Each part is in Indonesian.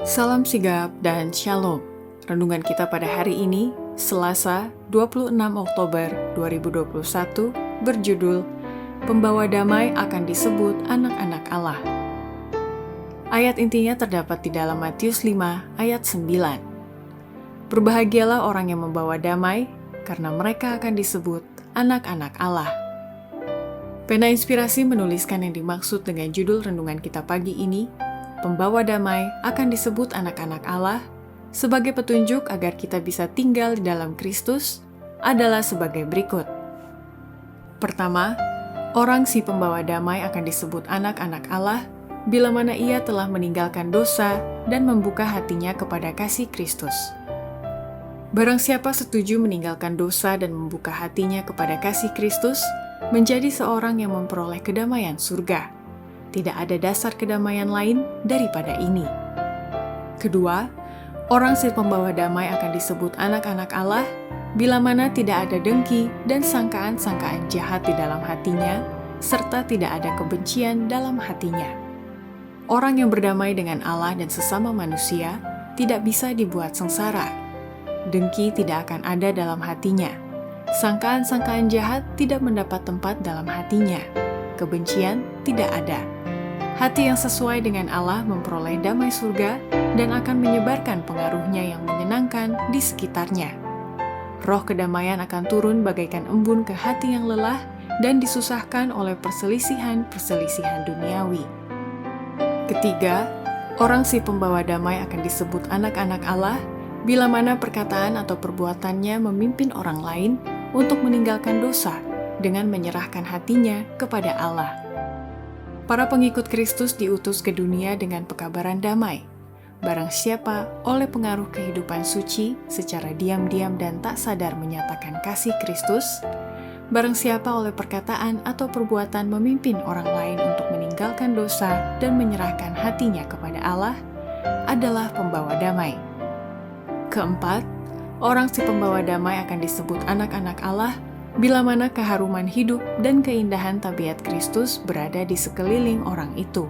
Salam sigap dan shalom. Renungan kita pada hari ini, Selasa 26 Oktober 2021, berjudul Pembawa Damai akan disebut anak-anak Allah. Ayat intinya terdapat di dalam Matius 5 ayat 9. Berbahagialah orang yang membawa damai, karena mereka akan disebut anak-anak Allah. Pena Inspirasi menuliskan yang dimaksud dengan judul renungan kita pagi ini, Pembawa damai akan disebut anak-anak Allah, sebagai petunjuk agar kita bisa tinggal di dalam Kristus adalah sebagai berikut. Pertama, orang si pembawa damai akan disebut anak-anak Allah bila mana ia telah meninggalkan dosa dan membuka hatinya kepada kasih Kristus. Barang siapa setuju meninggalkan dosa dan membuka hatinya kepada kasih Kristus, menjadi seorang yang memperoleh kedamaian surga. Tidak ada dasar kedamaian lain daripada ini. Kedua, orang si pembawa damai akan disebut anak-anak Allah bila mana tidak ada dengki dan sangkaan-sangkaan jahat di dalam hatinya, serta tidak ada kebencian dalam hatinya. Orang yang berdamai dengan Allah dan sesama manusia tidak bisa dibuat sengsara. Dengki tidak akan ada dalam hatinya. Sangkaan-sangkaan jahat tidak mendapat tempat dalam hatinya. Kebencian tidak ada. Hati yang sesuai dengan Allah memperoleh damai surga dan akan menyebarkan pengaruhnya yang menyenangkan di sekitarnya. Roh kedamaian akan turun bagaikan embun ke hati yang lelah dan disusahkan oleh perselisihan-perselisihan duniawi. Ketiga, orang si pembawa damai akan disebut anak-anak Allah bila mana perkataan atau perbuatannya memimpin orang lain untuk meninggalkan dosa dengan menyerahkan hatinya kepada Allah. Para pengikut Kristus diutus ke dunia dengan pekabaran damai. Barang siapa oleh pengaruh kehidupan suci secara diam-diam dan tak sadar menyatakan kasih Kristus, barang siapa oleh perkataan atau perbuatan memimpin orang lain untuk meninggalkan dosa dan menyerahkan hatinya kepada Allah, adalah pembawa damai. Keempat, orang si pembawa damai akan disebut anak-anak Allah bila mana keharuman hidup dan keindahan tabiat Kristus berada di sekeliling orang itu.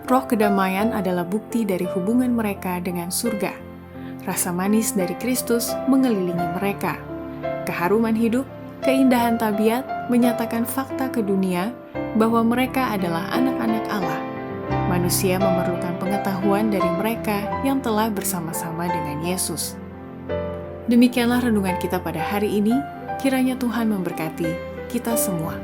Roh kedamaian adalah bukti dari hubungan mereka dengan surga. Rasa manis dari Kristus mengelilingi mereka. Keharuman hidup, keindahan tabiat menyatakan fakta ke dunia bahwa mereka adalah anak-anak Allah. Manusia memerlukan pengetahuan dari mereka yang telah bersama-sama dengan Yesus. Demikianlah renungan kita pada hari ini. Kiranya Tuhan memberkati kita semua.